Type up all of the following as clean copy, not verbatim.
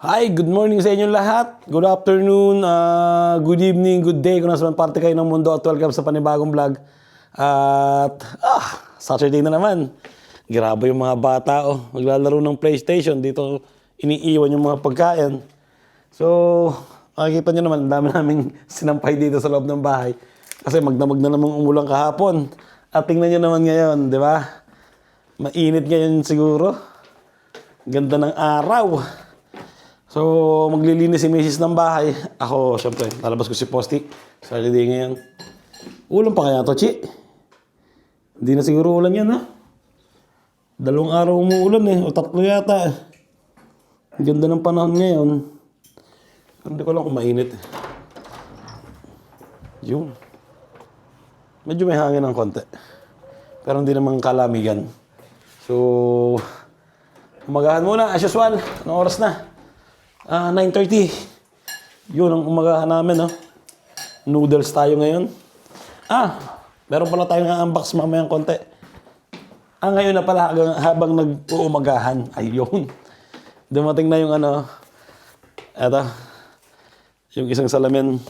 Hi, good morning sa inyo lahat. Good afternoon, good evening, good day. Kung nasa man parte kayo ng mundo at welcome sa panibagong vlog. At, Saturday na naman. Grabe yung mga bata, maglalaro ng PlayStation. Dito, iniiwan yung mga pagkain. So, makikita nyo naman, ang dami naming sinampay dito sa loob ng bahay. Kasi magdamag na namang umulang kahapon. At tingnan nyo naman ngayon, di ba? Mainit ngayon siguro. Ganda ng araw. So, maglilinis si Mrs. ng bahay. Ako, syempre, lalabas ko si Posti. Saturday ngayon. Ulan pa kaya to, Chi? Hindi na siguro ulan yan, ha? 2 araw umuulan eh. O 3 yata eh. Ang ganda ng panahon ngayon. Hindi ko lang kung mainit eh. Yun. Medyo may hangin ng konti. Pero hindi naman kalamigan. So, umagahan muna, as usual. Anong oras na? 9:30. Yun ang umagahan namin, no? Noodles tayo ngayon. Meron pala tayong unbox mamayang konti. Ngayon na pala habang nag-uumagahan. Ayun. Dumating na yung eto. Yung isang salamin.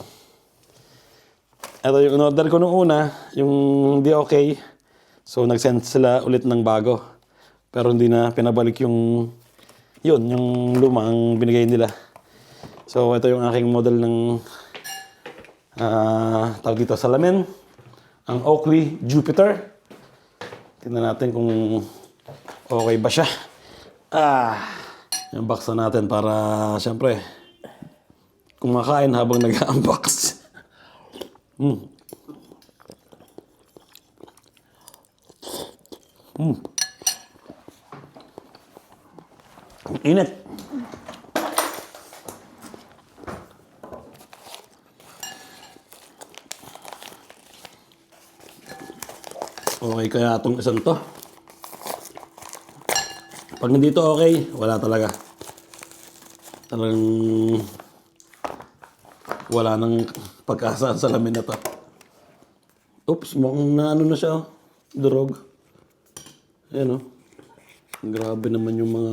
Eto yung in-order ko nung una. Yung hindi okay. So, nag-send sila ulit ng bago. Pero hindi na pinabalik yung lumang binigay nila. So, ito yung aking model ng tawag dito, salamin. Ang Oakley Jupiter. Tingnan natin kung okay ba siya. Yung box na natin para, siyempre, kumakain habang nag-unbox. Init. Okay kaya itong isang to. Pag hindi to okay, wala talaga. Talagang wala nang pag-asa ang salamin na to. Oops, mukhang naano na siya. Durog. Ayan o. Grabe naman yung mga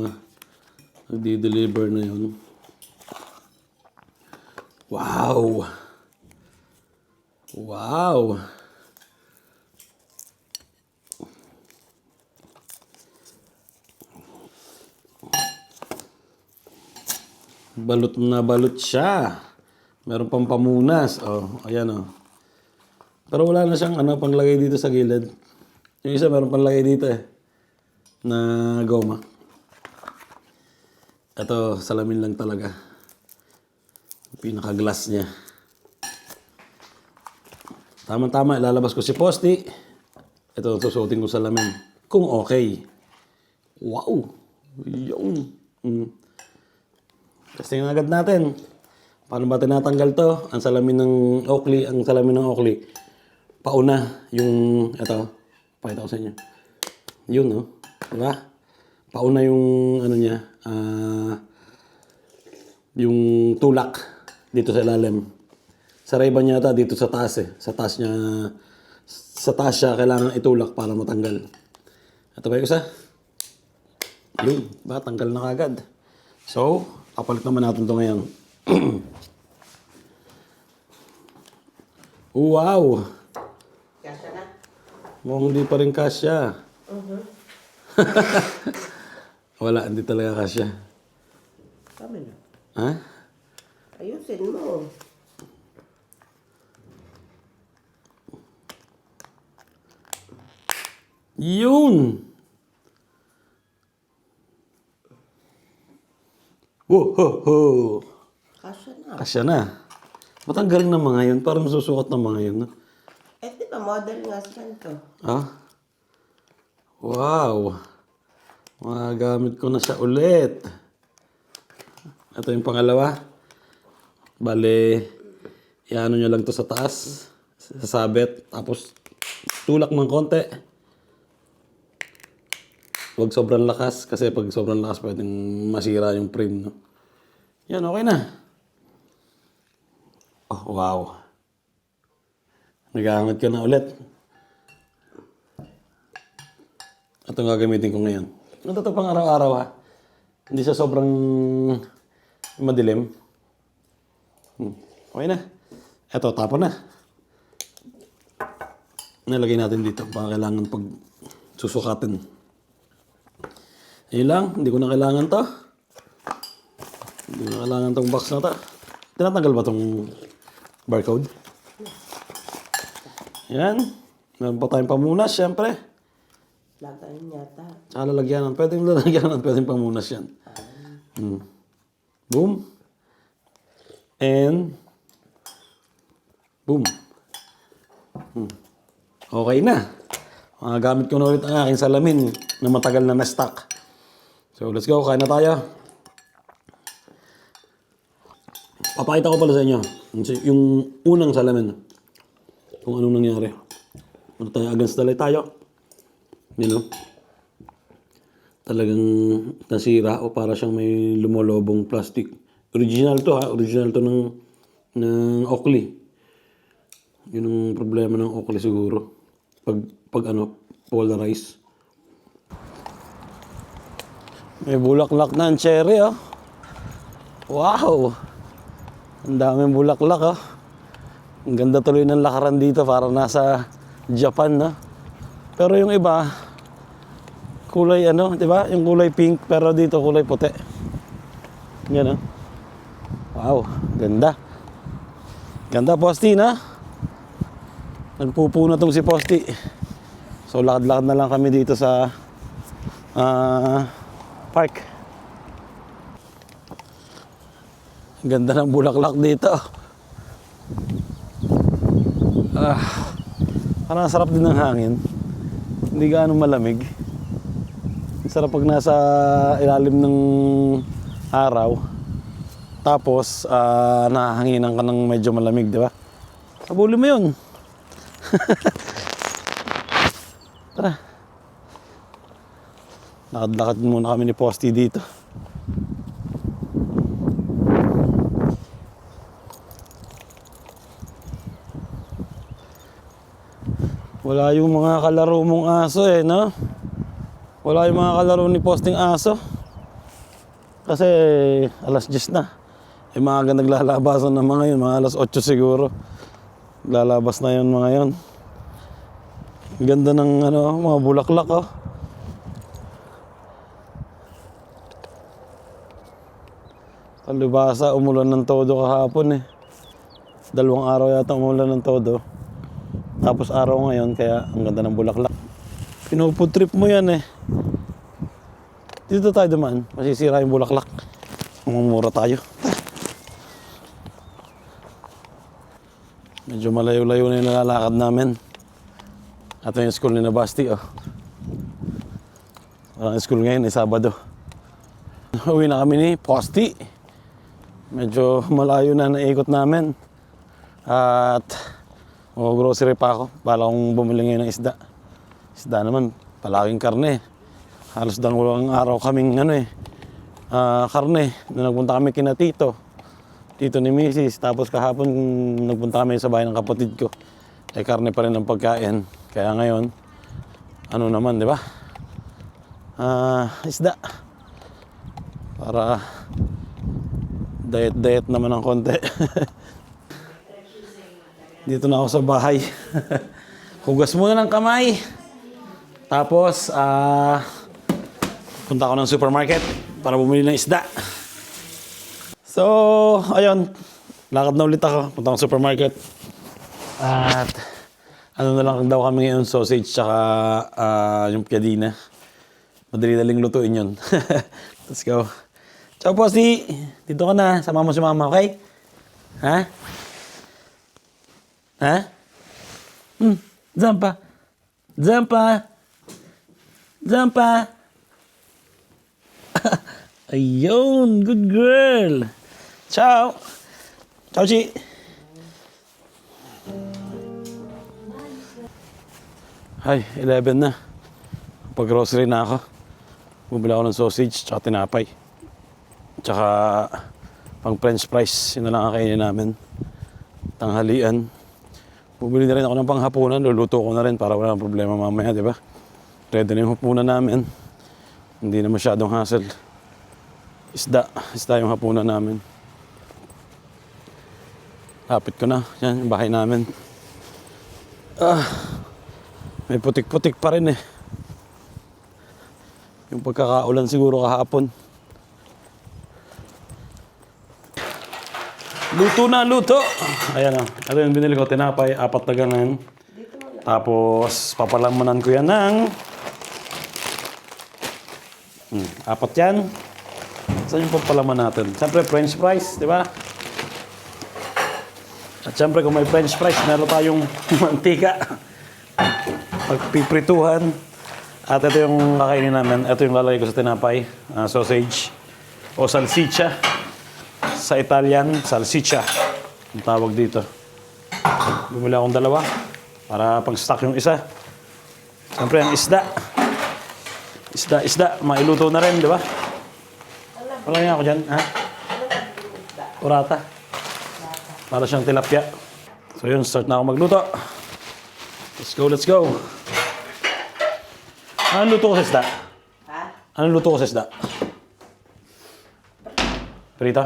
nagdi-deliver na yun. Wow! Wow! Balot na balot siya. Meron pang pamunas. Ayan o. Pero wala na siyang panglagay dito sa gilid. Yung isa meron panglagay dito eh. Na goma. Ito, salamin lang talaga. Pinaka-glass niya. Tama-tama, ilalabas ko si Posti. Ito, susuotin ko salamin. Kung okay. Wow! Yung. Testing agad natin. Paano ba tinatanggal to? Ang salamin ng Oakley. Pauna yung, ito. Pakita ko sa inyo. Yun, no? Diba? Pauna yung, niya. Yung tulak dito sa ilalim. Sa Ray-Ban yata dito sa taas eh. Sa taas siya kailangan itulak para matanggal. Ito ba yung isa? Yun. Ba? Tanggal na kagad. So, kapalit naman natin ito ngayon. Wow! Kasya na? Mukhang hindi pa rin kasya. Wala, hindi talaga kasya. Kami na. Ha? Ayusin mo. Yun! Whoa! Kasya na. Kasya na. Matanggal na mga yun. Parang susukat na mga yun. No? Di ba model nga sila to? Wow! Magagamit ko na siya ulit. Ito yung pangalawa. Bale, iano nyo lang to sa taas. Sasabit. Tapos, tulak ng konti. Huwag sobrang lakas. Kasi pag sobrang lakas, pwedeng masira yung frame. No? Yan, okay na. Oh, wow. Nagamit ko na ulit. Ito gagamitin ko ngayon. Ito pang araw-araw ha. Hindi siya sobrang Madilim. Okay na. Eto, tapon na. Nalagay natin dito. Baka kailangan pag susukatin. Ayun lang. Hindi ko na kailangan to. Hindi ko na kailangan tong box na to. Tinatanggal ba tong barcode? Yan. Meron pa tayong pamunas, syempre. Lagayin yata. Tsaka lalagyanan. Pwedeng lalagyanan. Pwedeng pamunas yan. Boom. And boom. Okay na. Gamit ko na ulit ang aking salamin na matagal na na-stock. So, let's go. Kain na tayo. Papakita ko pala sa inyo yung unang salamin. Kung anong nangyari. Ano tayo, against the light tayo. You know? Talagang nasira o para siyang may lumolobong plastic. Original to ha. Original to ng Oakley. Yun ang problema ng Oakley siguro. Pag polarize. May bulaklak na ang cherry oh. Wow! Ang daming bulaklak oh. Ang ganda tuloy ng lakaran dito para nasa Japan no. Pero yung iba kulay di ba? Yung kulay pink pero dito kulay puti. Yan oh. Wow, ganda. Ganda Posti na. Nagpupuno tong si Posti. So lakad-lakad na lang kami dito sa park. Ganda ng bulaklak dito. Parang sarap din ng hangin. Hindi gaano malamig. Sarap pag nasa ilalim ng araw. Tapos, nahanginan ka ng medyo malamig, di ba? Habulin mo yun. Tara. Lakad-lakad muna kami ni Posti dito. Wala yung mga kalaro mong aso no? Wala yung mga kalaro ni Posting aso. Kasi alas 10 na. Yung mga naglalabasan na mga yun, mga alas 8 siguro. Lalabas na yun mga yun. Ganda ng mga bulaklak oh. Palibasa, umulan ng todo kahapon 2 araw yata umulan ng todo. Tapos araw ngayon, kaya ang ganda ng bulaklak. Pinuputrip mo yan Dito tayo dumaan, masisira yung bulaklak. Mumura tayo. Medyo malayo-layo na yung nalalakad namin. At yung school ni Nabasti Ang school ngayon ay Sabado. Uwi na kami ni Posti. Medyo malayo na naikot namin. At grocery pa ako. Bala kong bumili ngayon ng isda. Isda naman, palaking karne. Halos dalawang araw kaming karne. Na nagpunta kami kina Tito ni Mrs. Tapos kahapon nagpunta kami sa bahay ng kapatid ko. Karne pa rin ang pagkain. Kaya ngayon, naman, di ba? Isda. Para diet naman ng konti. Dito na ako sa bahay. Hugas muna ng kamay. Tapos, punta ako ng supermarket para bumili ng isda. So, ayun. Lakad na ulit ako. Punta ako ng supermarket. At, na lang daw kami ngayon, sausage tsaka yung piadina. Madali-daling lutuin yun. Let's go. Ciao, Posti. Dito ka na. Sama mo si mama, okay? Ha? Ha? Zampa. Zampa. Zampa. Ayun. Good girl. Ciao. Ciao, Chi. Ay, 11 na. Pag-grocery na ako. Bumili ako ng sausage tsaka tinapay. Tsaka pang french fries. Yun na lang ang kainin namin. Tanghalian. Bumili na rin ako ng panghapunan. Luluto ko na rin para wala problema mamaya, di ba? Ready na yung hapunan namin. Hindi na masyadong hassle. Isda. Isda yung hapunan namin. Lapit ko na. Yan, yung bahay namin. May putik-putik pa rin eh. Yung pagkakaulan siguro kahapon. Luto na, luto! Ayan o. Ito yung binili ko, tinapay, 4 na ganun. Tapos, papalamanan ko yan ng... 4 yan. Saan yung papalaman natin? Siyempre, french fries, di ba? At siyempre, kung may french fries, meron tayong mantika. Pagpiprituhan. At ito yung kakainin namin. Ito yung lalagay ko sa tinapay. Sausage. O salsicha. Sa Italian, salsicha. Ang tawag dito. Bumili akong 2 para pag-stock yung isa. Siyempre, ang isda. Isda. Mailuto na rin, di ba? Wala nga ako dyan, ha? Urata. Para siyang tilapia. So yun, start na ako magluto. Let's go. Anong luto ko sa isda? Ha? Anong luto ko sa isda? Prito?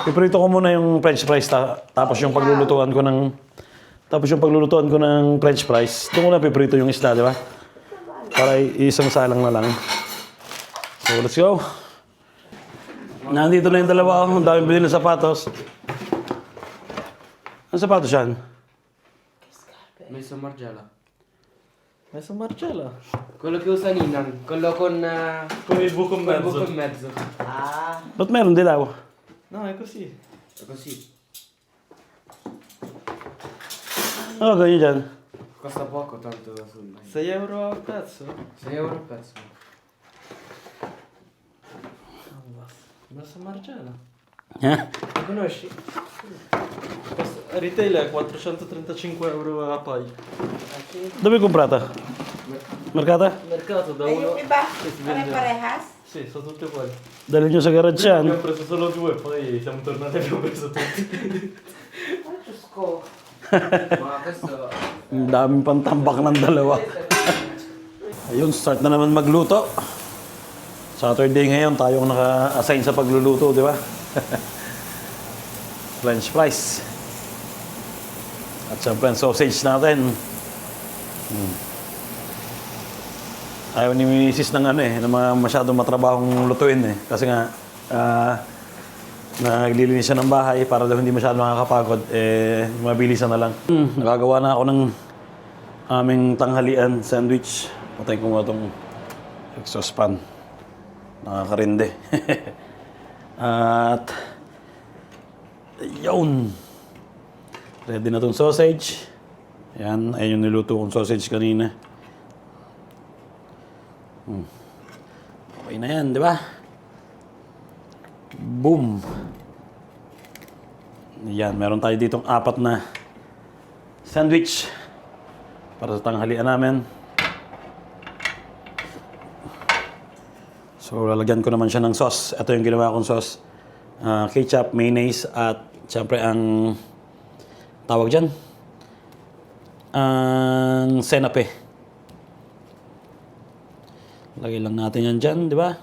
Piprito ko muna yung french fries tapos yung paglulutuan ko ng french fries. Doon ko na piprito yung isda, di ba? Para isang salang na lang. So, let's go. Nandito na yung 2. Ang daming bilhin ng sapatos. Anong sapatos yan? May sa Margiela. May sa Marcella. Quello che usa Ninan. Quello con... Con il buco in col buco in mezzo. Ah, Ba't meron dilaw? No, è così. È così. Oo, ganyan dyan. Costa poco tanto sul... 6 euro a pezzo? 6 euro il pezzo. Basta Margiela. Ha? Lo conosci? Retail è 435 euro a paio. Dove comprata? Mercata? Mercato da ay uno. yung iba, si vende. pare-parehas. Sì, sono tutte uguali. Dali nyo sa garage yan. Abbiamo preso solo 2, poi siamo tornati e abbiamo preso tutti. Ay, Diyos ko. Ma questo... Ang daming pantambak ng 2. Ayun, start na naman magluto. Saturday ngayon, tayong naka-assign sa pagluluto, di ba? French fries. At syempre, ang sausage natin. Ayaw ni Mrs. ng ng mga masyadong matrabahong lutuin eh. Kasi nga, naglilinis siya ng bahay para daw hindi masyadong nakakapagod, mabilisan na lang. Nakagawa na ako ng aming tanghalian sandwich. Patay ko nga itong exhaust fan. Nakakarinde. At yun. Ready na itong sausage. Ayan, ayun yung niluto kong sausage kanina. Okay na yan, di ba? Boom! Yan, meron tayo ditong 4 na sandwich para sa tanghalian namin. So, lalagyan ko naman siya ng sauce. Ito yung ginawa kong sauce. Ketchup, mayonnaise, at siyempre ang tawag dyan, ang senape. Lagay lang natin yan dyan, di ba?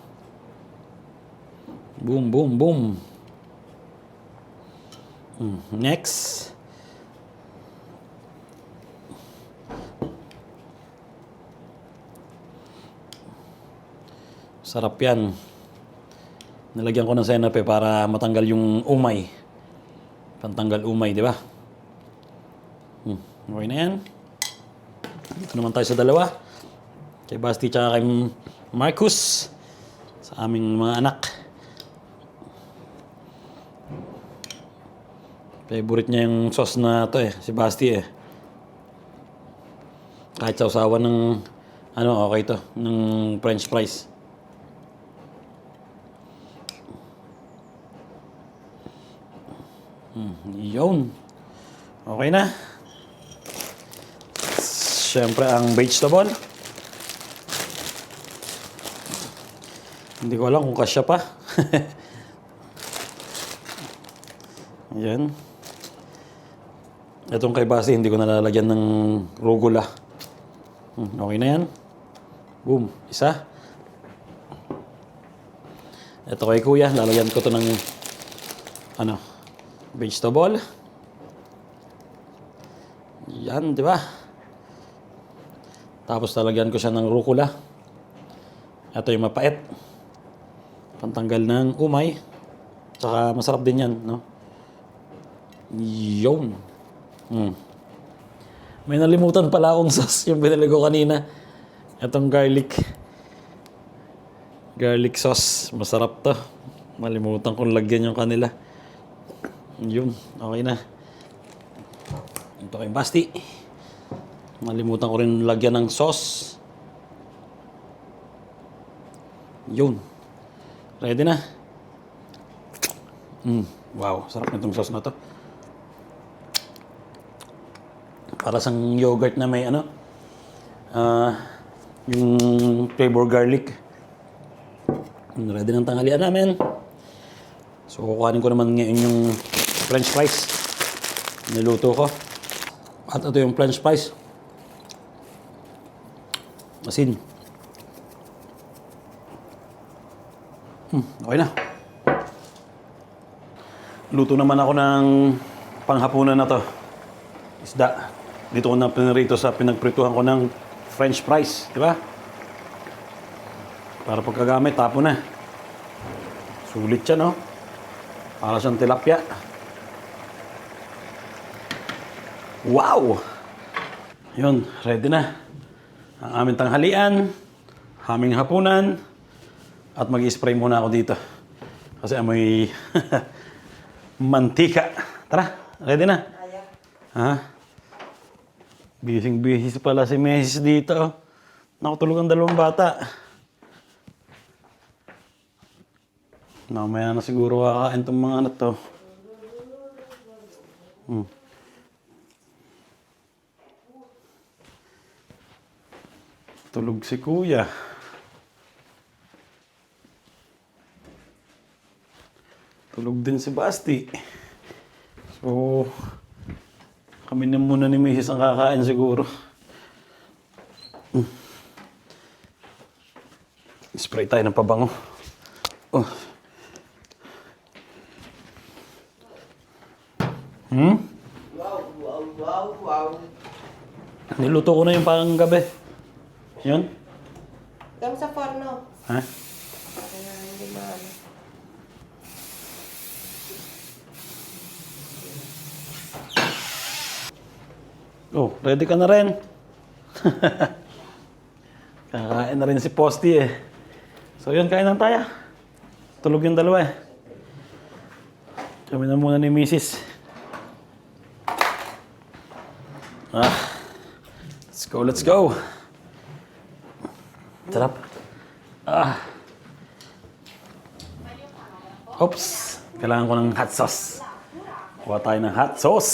Boom, boom, boom. Next. Sarap yan. Nilagyan ko ng senape para matanggal yung umay. Pantanggal umay, di ba? Okay na yan. Dito naman tayo sa 2. Kay Basti tsaka kay Marcus. Sa aming mga anak. Favorite niya yung sauce na to si Basti eh. Kahit sa usawa ng, okay to, ng french fries. Yun. Okay na. Siyempre ang vegetable. Hindi ko alam kung kasya pa. Ayan. Itong kay Basi, hindi ko nalalagyan ng rugula. Okay na yan. Boom. Isa. Ito kay kuya, lalagyan ko to ng ano, vegetable. Yan, di ba? Tapos lalagyan ko siya ng rucola. Ito yung mapait. Pantanggal ng umay. Tsaka masarap din yan, no? Yun. May nalimutan pala akong sauce yung binili ko kanina. Itong garlic. Garlic sauce. Masarap to. Malimutan kong lagyan yung kanila. Yun. Okay na. Ito kay Basti. Malimutan ko rin lagyan ng sauce. Yun. Ready na. Wow. Sarap nitong sauce na to. Para sang yogurt na may ano, yung flavor garlic. Ready ng tanghalian namin. So, kukuhanin ko naman ngayon yung french fries. Niluto ko. At ito yung french fries. Asin. Okay na. Luto naman ako ng panghapunan na to. Isda. Dito ko na pinarito sa pinagprituhan ko ng french fries. Di ba? Para pagkagamit, tapo na. Sulit siya, no? Para siyang tilapia. Wow! Yun, ready na. Ang aming tanghalian, aming hapunan, at mag-spray muna ako dito. Kasi amoy mantika. Tara, ready na. Ha? Bising-bisis pala si Mrs. dito. Nakatulog ang dalawang bata. Mamaya na siguro kakain itong mga anak to. Tulog si kuya. Tulog din si Basti. So, kami na muna ni Mrs. ang kakain siguro. Spray tayo ng pabango. Oh. Wow. Niluto ko na yung panggabi. Yun? Gam sa forno. Ha? Para na hindi maano. Oh, ready ka na rin. Kakain na rin si Posty eh. So yun, kain lang tayo. Tulog yung dalawa eh. Kami na muna ni Mrs. Let's go. Sarap. Oops. Kailangan ko ng hot sauce. Kuha tayo ng hot sauce.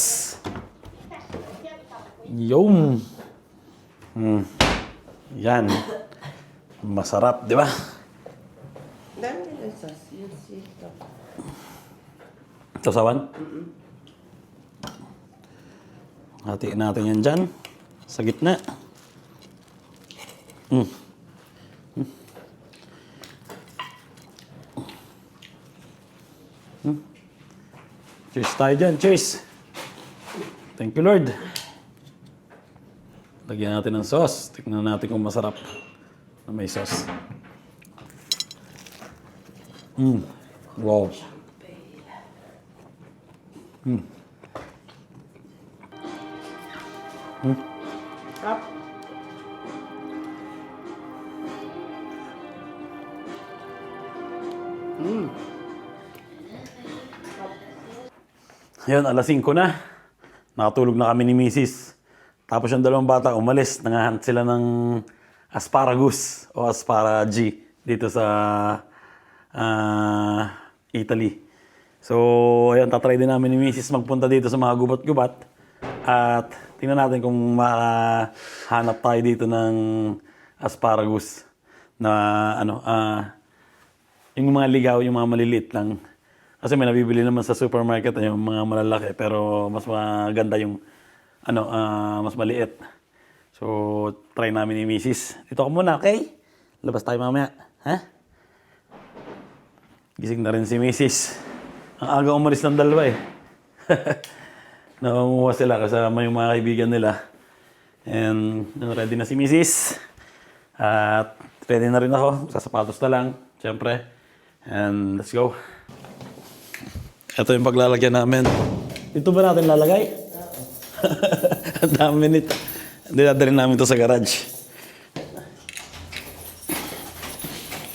Yum. Yan. Masarap, di ba? Dami nila sauce. Yung sito. Sasawan? Hatiin natin yan dyan. Sa gitna. Cheers tayo dyan. Cheers. Thank you, Lord. Lagyan natin ng sauce. Tignan natin kung masarap na may sauce. Wow. Sarap. Ayun, alas 5 na. Nakatulog na kami ni Mrs. Tapos yung dalawang bata umalis. Nangahunt sila ng asparagus o asparagi dito sa Italy. So, ayun, tatry din namin ni Mrs. magpunta dito sa mga gubat-gubat. At tingnan natin kung makahanap tayo dito ng asparagus na yung mga ligaw, yung mga maliliit lang. Kasi may nabibili naman sa supermarket yung mga malalaki pero mas maganda yung mas maliit. So, try namin ni Mrs. Dito ka muna, okay? Labas tayo mamaya. Ha? Gising na rin si Mrs. Ang aga umalis ng dalawa eh. Namanguha sila kasama yung mga kaibigan nila. And ready na si Mrs. At ready na rin ako. Sasapatos na lang, syempre. And let's go. Ito yung paglalagyan namin. Dito ba natin lalagay? Ang dami nito. Dinadalhin namin ito sa garage.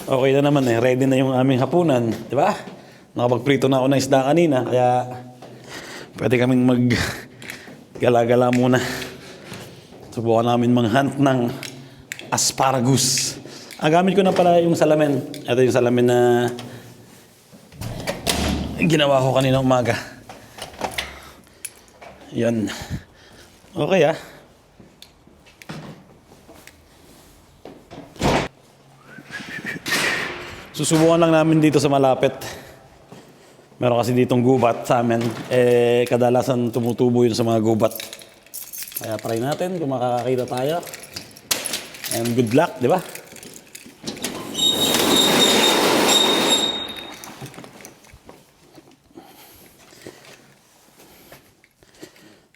Okay na naman eh. Ready na yung aming hapunan. Di ba? Nakapagprito na ako ng isda kanina. Kaya pwede kaming mag-gala-gala muna. Subukan namin mag-hunt ng asparagus. Ang gamit ko na pala yung salamin. Ito yung salamin na ginawa ko kanina umaga. Yan. Okay ah. Susubukan lang namin dito sa malapit. Meron kasi ditong gubat sa amin. Eh, kadalasan tumutubo yun sa mga gubat. Kaya try natin kung makakakita tayo. And good luck, di ba?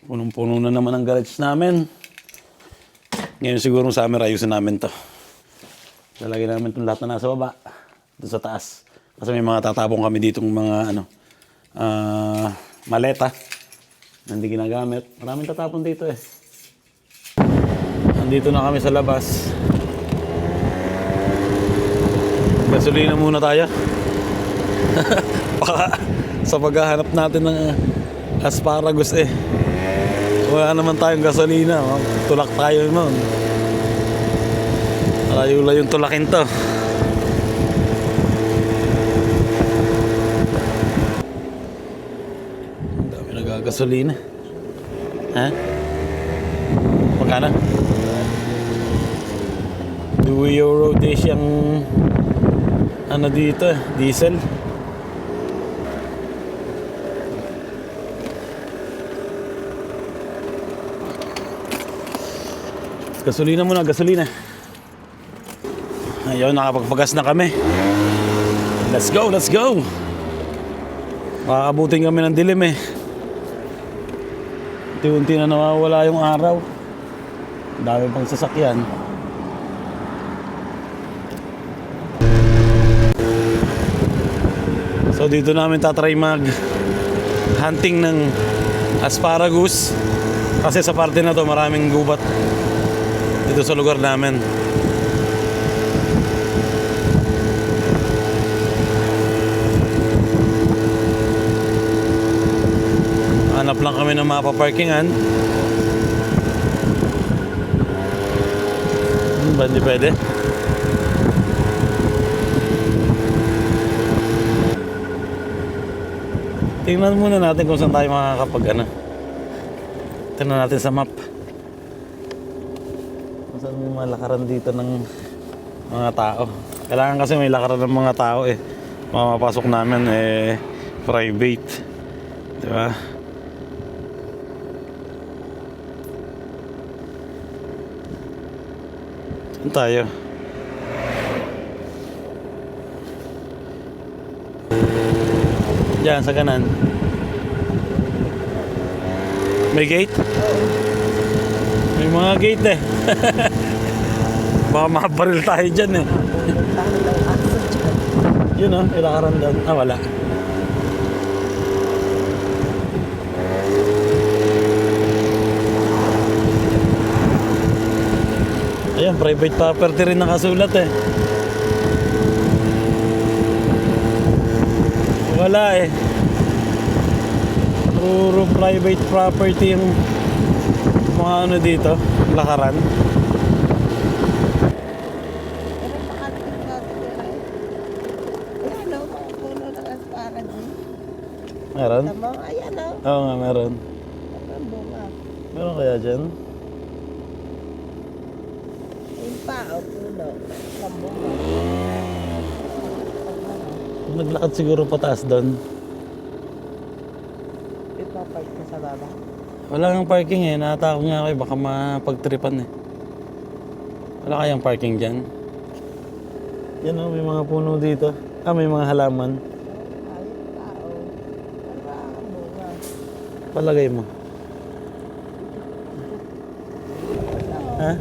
Punong-puno na naman ang garage namin. Ngayon siguro summer ayusin namin to. Lalagyan namin itong lahat na nasa baba. Doon sa taas. Kasi may mga tatabong kami ditong mga maleta na hindi ginagamit. Maraming tatapon dito eh. Nandito na kami sa labas. Gasolina muna tayo. Baka sa paghahanap natin ng asparagus eh. Wala naman tayong gasolina. Tulak tayo noon. Layo-layo yung tulakin to. Ang dami nagagasolina. Ha? Magkano? €2 dish yung ano dito, diesel. Gasolina muna, gasolina. Ayun, nakapagpagas na kami. Let's go, let's go! Makakabutin kami ng dilim eh. Unti-unti na nawawala yung araw. Dami pang sasakyan. So dito namin tatry mag-hunting ng asparagus. Kasi sa parte na to maraming gubat dito sa lugar namin. Hanap lang kami ng mapaparkingan. Ba hindi pwede? Tingnan muna natin kung saan tayo makakapag tingnan natin sa map. Kung saan may mga lakaran dito ng mga tao. Kailangan kasi may lakaran ng mga tao eh. Mamapasok namin eh private. Diba? Saan tayo? Diyan, sa kanan. May gate? May mga gate eh. Baka makabaril tayo dyan eh. Yun oh, ilakaran doon. Ah, wala. Ayan, private property rin nakasulat eh. Wala eh. Puro private property yung mga ano dito, lakaran. Pero pakarating natin nila eh. Ayan o, mga puno ng asparagus. Meron? Tamang, ayan o. Oo nga, meron. Ang bunga. Meron kaya dyan? Yung pa o puno. Ang bunga. Naglakad siguro pataas doon. Ipapark ka sa baba. Wala nang parking eh. Natakot nga kayo. Baka mapagtripan eh. Wala kayang parking dyan. Yan o, may mga puno dito. Ah, may mga halaman. Palagay mo. Ha?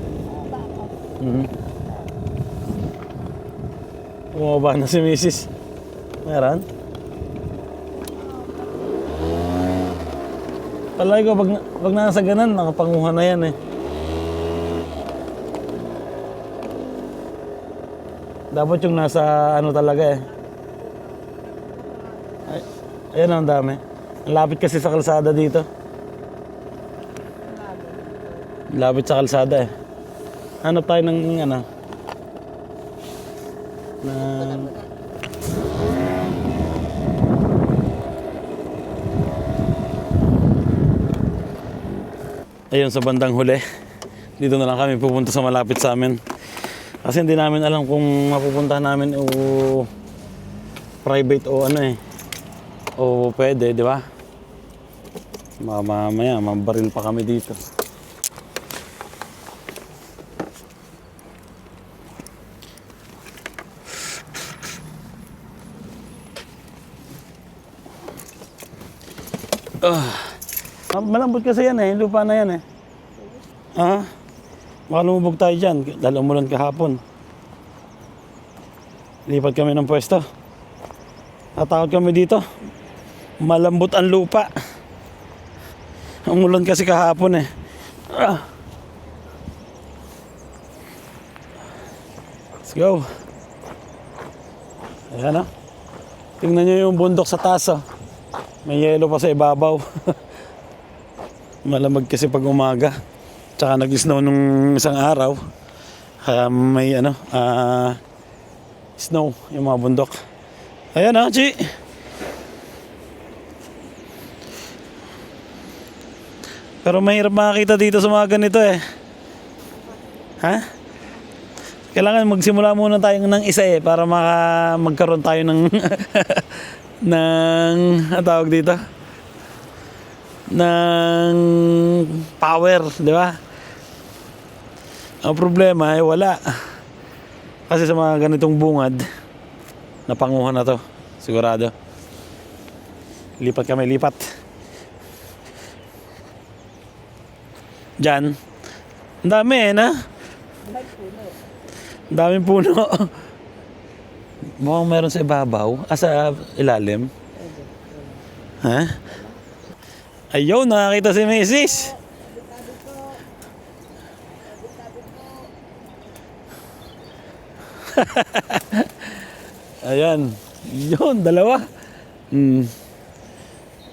Bumaba na si Mrs. Meron? Palagi ko, pag nasa ganan, nakapanguha na yan eh. Dapat yung nasa ano talaga eh. Ay, ayan ang dami. Ang lapit kasi sa kalsada dito. Lapit sa kalsada eh. Hanap tayo ng ano. Ng... Ayun sa bandang huli. Dito na lang kami pupunta sa malapit sa amin. Kasi hindi namin alam kung mapupuntahan namin o private o ano eh. O pwede, di ba? Mamaya, mabaril pa kami dito. Malambot kasi yan eh, lupa na yan eh. Ah, baka lumubog tayo dyan dahil umulan kahapon. Lipat kami ng pwesto. Tatakot kami dito. Malambot ang lupa. Umulan kasi kahapon eh. Let's go. Ayan ah. Tingnan nyo yung bundok sa taas oh. May yelo pa sa ibabaw. Malamig kasi pag umaga. Tsaka nag-snow nung isang araw. Kaya may ano, snow yung mga bundok. Ayan ah, Chi. Pero mahirap makakita dito sa mga ganito eh. Ha? Kailangan magsimula muna tayo ng isa eh para magkaroon tayo ng ng ang tawag dito ng power, di ba? Ang problema ay wala. Kasi sa mga ganitong bungad, napanguhan na to, sigurado. Lipat kami, lipat. Diyan. Ang dami eh, na? Ang daming puno. Mukhang meron sa ibabaw, sa ilalim. Ha? Ayaw, nakakita si Mrs. Ayan. Yun, dalawa.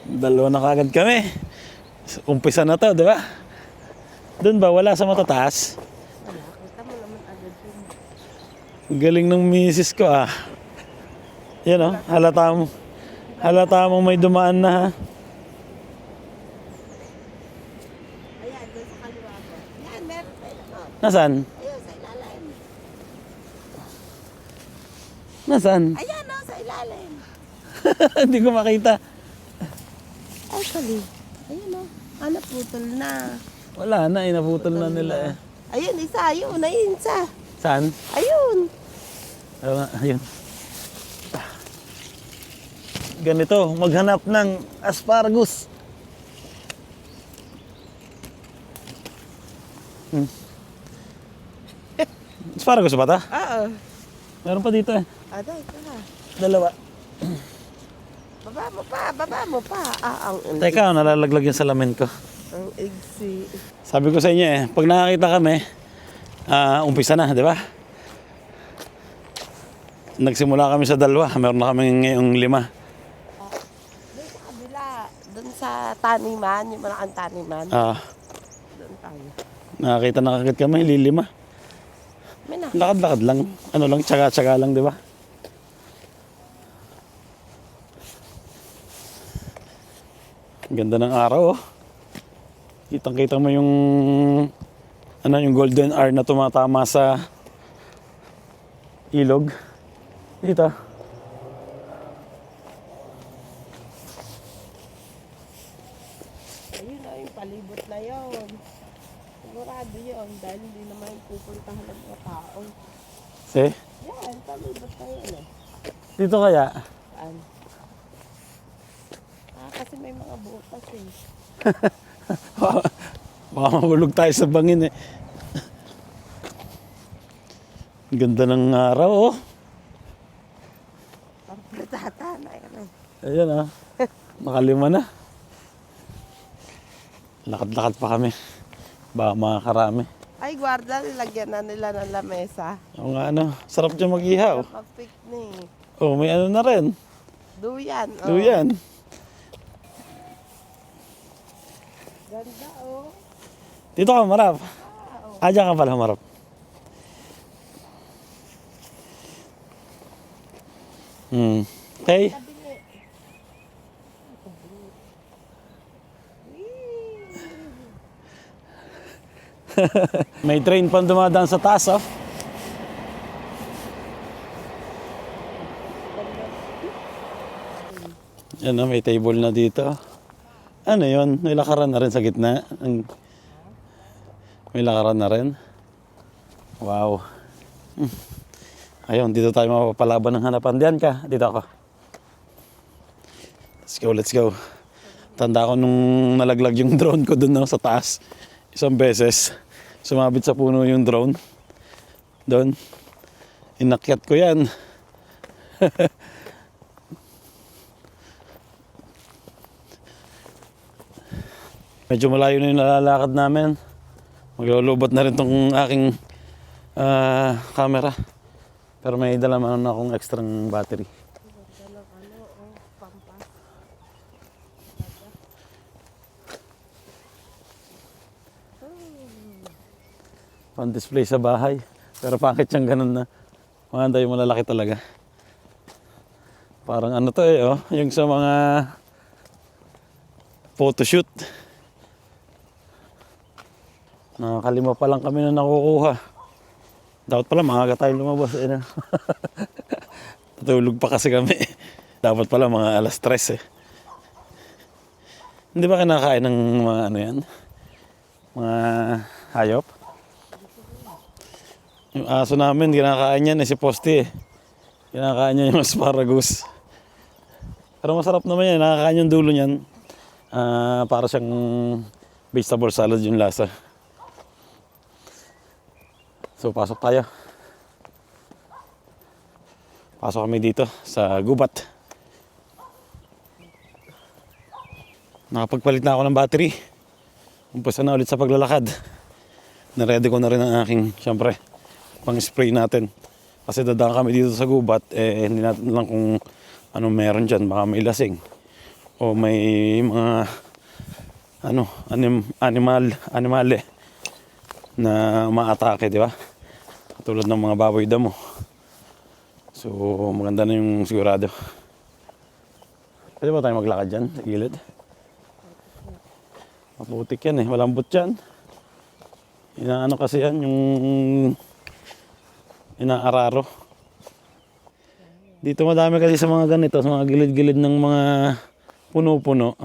Dalawa na kagad kami. Umpisa na to, di ba? Doon ba? Wala sa matataas? Wala, kita mo naman agad yun. Galing ng misis ko ah. Yan oh, halata mo may dumaan na ha. Ayan, doon sa kaliwa ko. Yan, meron tayo naman. Nasaan? Ayun, sa ilalim. Nasaan? Ayan, no, sa ilalim. Hindi ko makita. Actually, ayun, no. Ano, putol na. Wala na, inaputol na nila eh. Ayun, isa. Ayun, ayun, isa. Saan? Ayun. Ayun. Ganito, maghanap ng asparagus. Asparagus ba ito? Oo. Meron pa dito eh. Aday, ka. Dalawa. Baba mo pa. Ang Teka, nalalaglag yung salamin ko. Ang igsi. Sabi ko sa inyo eh, pag nakakita kami, umpisa na, di ba? Nagsimula kami sa dalawa, meron na kami ngayong 5. Doon sa kabila, doon sa taniman, yung malaking taniman. Doon tayo. Nakakita na kagad kami, 5. May na. Lakad-lakad lang, ano lang, tsaga-tsaga lang, di ba? Ganda ng araw oh. Kitang-kita mo yung yung golden hour na tumatama sa ilog. Dito. Ayun na, yung palibot na yon. Sigurado yun, dahil hindi naman pupuntahan ng mga tao. See? Yan, palibot na yun eh. Dito kaya? Saan? Kasi may mga butas eh. Baka mahulog tayo sa bangin eh. Ganda ng araw oh. Tata na yan. Ayan ah. Nakalima na. Lakad-lakad pa kami. Baka makakarami. Ay, guarda, nilagyan na nila ng lamesa. Oo nga ano. Sarap dyan mag-ihaw. Pag-picnic. Oh, may ano na rin. Duyan. Oh. Duyan. Ganda, oh. Dito ka marap. Diyan ka pala marap. Okay. May train pang dumadaan sa taas, oh. Yan, oh, may table na dito. Ano yun? May lakaran na rin sa gitna. May lakaran na rin. Wow. Ayun, dito tayo mapapalaban ng hanapan. Diyan ka. Dito ako. Let's go, let's go. Tanda ko nung nalaglag yung drone ko dun no, sa taas. Isang beses. Sumabit sa puno yung drone. Doon. Inakyat ko yan. Medyo malayo na yung nalalakad namin. Maglulubot na rin tong aking camera. Pero may dala man akong extra battery. Pan-display sa bahay. Pero pangit siyang ganun na. Maganda yung malalaki talaga. Parang ano to eh, oh. Yung sa mga photoshoot. Nakakalima pa lang kami na nakukuha. Dapat pala maaga tayo lumabas. Eh, na. Tutulog pa kasi kami. Dapat pala mga alas 3 eh. Hindi ba kinakain ng mga ano yan? Mga hayop? Yung aso namin, kinakain yan eh, si Posty eh. Kinakain niya yung asparagus. Pero masarap naman yan, nakakain yung dulo niyan. Para siyang vegetable salad yung lasa. So pasok tayo. Pasok kami dito sa gubat. Nakapagpalit na ako ng battery. Umpisa na ulit sa paglalakad. Naready ko na rin ang aking, syempre, pang-spray natin. Kasi dadaan kami dito sa gubat, eh hindi natin lang kung anong meron dyan. Baka may lasing. O may mga animale na maatake, di ba? Katulad ng mga baboy damo. So, maganda na yung sigurado. Pwede ba tayo maglakad dyan sa gilid? Maputik yan eh, malambot yan. Inaano kasi yan, yung inaararo. Dito madami kasi sa mga ganito, sa mga gilid-gilid ng mga puno-puno.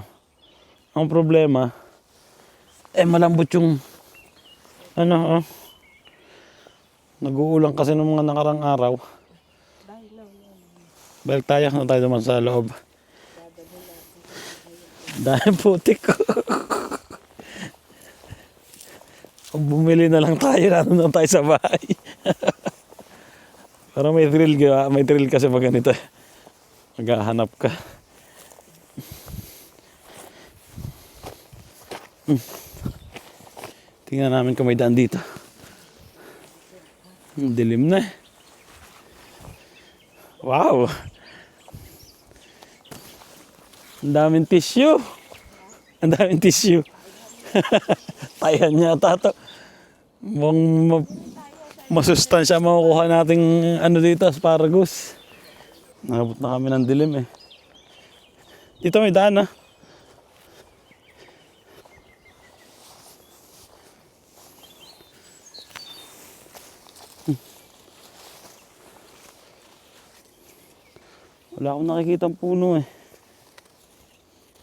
Ang problema, malambot yung nag-uulang kasi ng mga nakarang araw. Balik tayo, naman sa loob. Dahil putik ko. Bumili na lang tayo, nandun lang tayo sa bahay. Para may thrill kasi pag ganito. Maghahanap ka. Tingnan namin kung may daan dito. Dilim na. Wow! Ang daming tissue. Ang daming tissue. Tayan niya tato. Masustansya makukuha nating ano dito, asparagus. Nakabot na kami ng dilim eh. Dito may daan ah. Wala akong nakikita puno eh.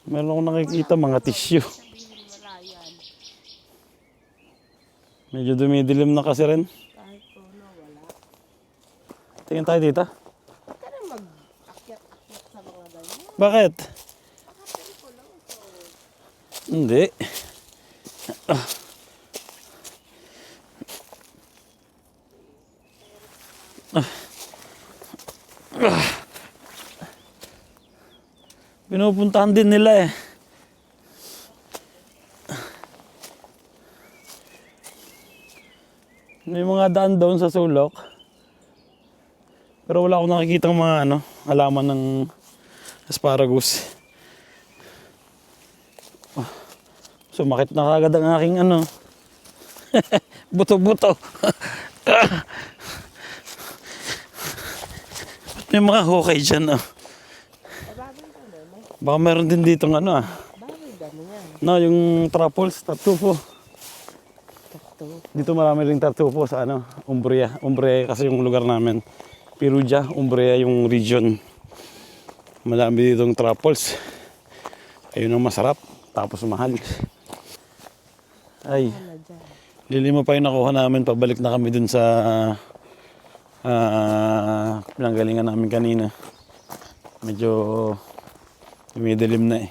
Meron akong nakikita mga tissue. Medyo dumidilim na kasi rin. Kahit puno, wala. Tingin tayo dito. Huwag ka na mag-akyat-akyat sa mga ganyan. Bakit? Hindi. Pinupuntahan din nila eh. May mga daan doon sa sulok. Pero wala akong nakikita mga halaman ng asparagus. Sumakit na kagad ang aking buto-buto. May mga hukay dyan Baka meron din dito Baboy dami yan. No, yung truffles, tartufo. Takto. Dito marami ring tartufo sa Umbria. Umbria kasi yung lugar namin. Perugia, Umbria yung region. Marami ditong truffles. Ayun ang masarap. Tapos mahal. Ay, lilima pa yung nakuha namin. Pabalik na kami dun sa pinanggalingan namin kanina. Medyo dumidilim na eh.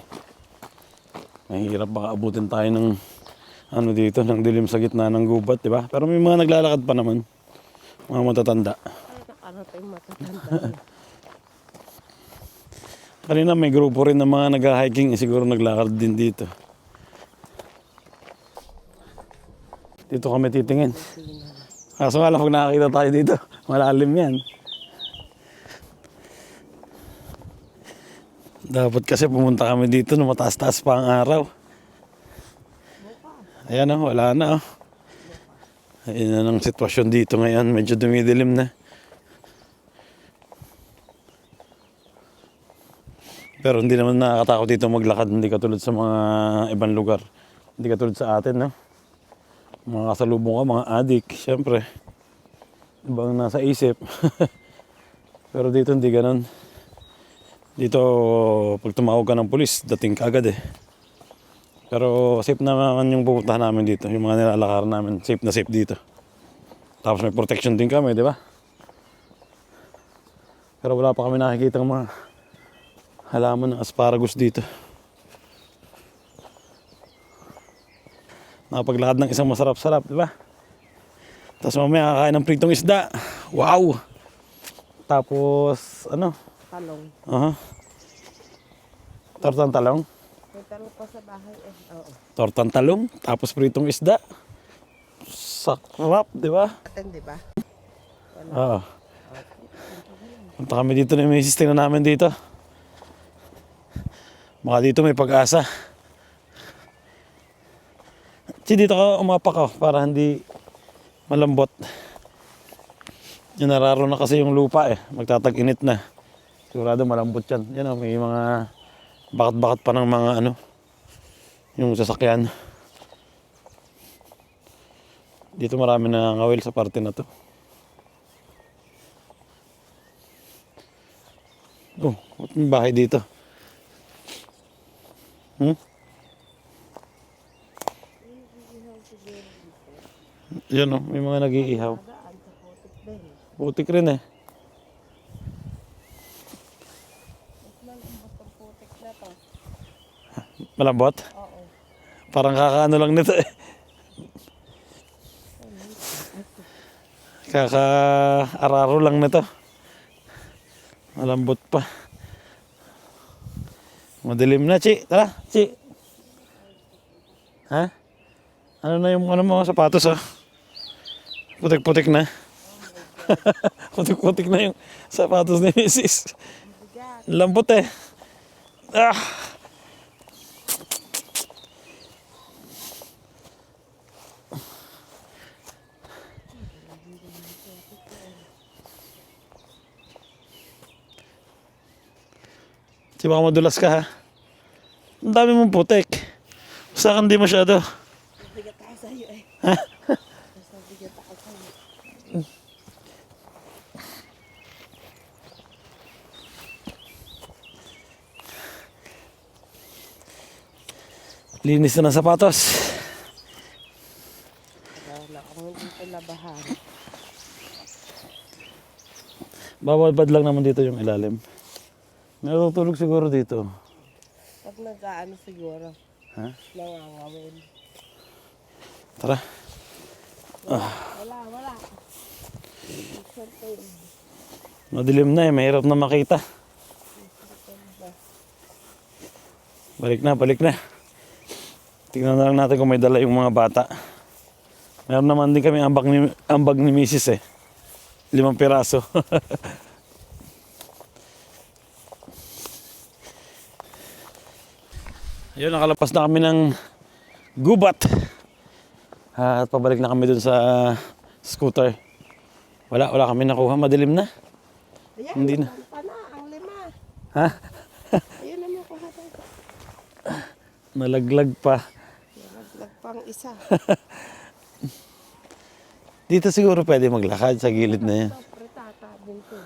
Mahirap baka abutin tayo ng dito, ng dilim sa gitna ng gubat, di ba? Pero may mga naglalakad pa naman. Mga matatanda. Ay, nakarating matatanda. Kanina may grupo rin ng mga nag-hiking, siguro naglakad din dito. Dito kami titingin. Kaso nga lang pag nakakita tayo dito, malalim yan. Dapat kasi pumunta kami dito na mataas-taas pa ang araw. Ayan wala na Ayan ang sitwasyon dito ngayon, medyo dumidilim na. Pero hindi naman nakakatakot dito maglakad, hindi katulad sa mga ibang lugar. Hindi katulad sa atin, Mga kasalubong ka, mga adik, syempre. Ibang nasa isip. Pero dito hindi ganun. Dito, pag tumawag ka ng pulis, dating ka agad eh. Pero safe naman yung pupuntahan namin dito. Yung mga nilalakaran namin, safe na safe dito. Tapos may protection din kami, di ba? Pero wala pa kami nakikita ng mga halaman ng asparagus dito. Nakapaglakad ng isang masarap-sarap, di ba? Tapos mamaya kakain ng pritong isda. Wow! Tapos, Talong. Tortang talong. May talong pa sa bahay eh. Oo. Tortang talong, tapos pritong isda. Sarap, di ba? Atin, di ba? Oo. Punta kami dito na may tingnan namin dito. Baka dito may pag-asa. Dito ka umapak para hindi malambot. Yung nararo na kasi yung lupa eh. Magtatag-init na. Sigurado malambot yan. Yan may mga bakat-bakat pa ng mga yung sasakyan. Dito marami na ngawil sa parte na to. Oh, may bahay dito. Yan may mga nag-iihaw. Putik rin eh. Malambot? Oo. Parang kakaano lang nito eh. Kaka-araro lang nito. Malambot pa. Madilim na, Chi. Tara, Chi. Ha? Ano na yung mo, sapatos Putik-putik na. Putik-putik na yung sapatos ni Mrs. Lambot eh. Ah! Di baka madulas ka ha? Ang dami mong putik. Sa akin di masyado. Bigat ako sa'yo eh. Ha? Bigat ako sa'yo. Linis na ng sapatos. Wala akong dito labahan. Bawal bad lang naman dito yung ilalim. May tutulog siguro dito. Pag nag-aano siguro. Ha? Nangangawin. Tara. Wala. Madilim na eh. Mahirap na makita. Balik na. Tingnan na lang natin kung may dala yung mga bata. Meron naman din kami ambag ni Mrs. eh. 5 piraso. Ayun, nakalapas na kami ng gubat. At pabalik na kami dun sa scooter. Wala kami nakuha. Madilim na. Ayan, Hindi na. na ang 5. Ha? Ayun naman ko hata. Nalaglag pa. Nalaglag pang isa. Dito siguro pwede maglakad sa gilid na yan. Pritata din to.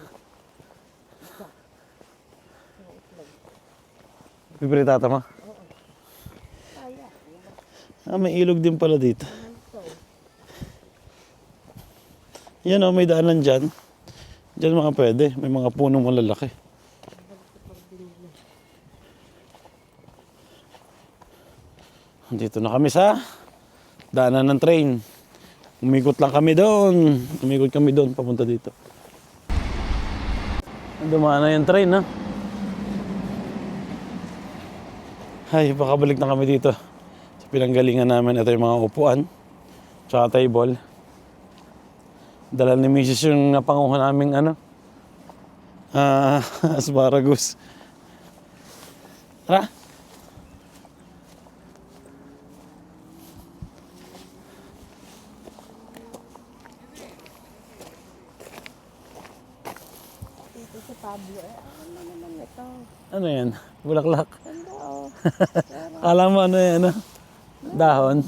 Pipritata mo? Kaya. Ah, may ilog din pala dito. Yan o, may daanan dyan. Dyan mga pwede. May mga punong malalaki. Dito na kami sa daanan ng train. Umikot kami doon, papunta dito. Dumaan na yung train, ha? Ay, baka balik na kami dito. Sa pinanggalingan namin, ito yung mga upuan. Tsaka table. Dala ni Mrs. yung napanguha naming asparagus. Tara. Dito sa Pablo. Ano naman ito? Ano yan? Bulaklak. Ganda oh. Alam mo ano yan, dahon.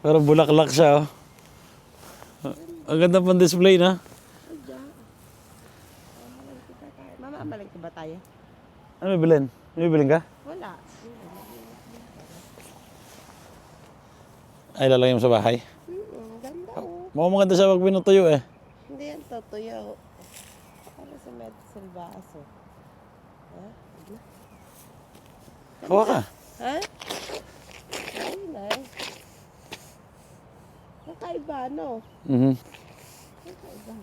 Pero bulaklak siya, oh. Ang ganda pang display na. Mamamalag ba tayo? Ano bibilin? May bibilin ka? Wala. Ay, lalagay mo sa bahay. Ganda oh. Mukhang maganda siya pag pinutuyo eh. Hindi yan tutuyo. Para sa medicine baso. Ha? Kuha ka. Ha? Very nice. Kakaiba, no? Mhm. Kakaiba.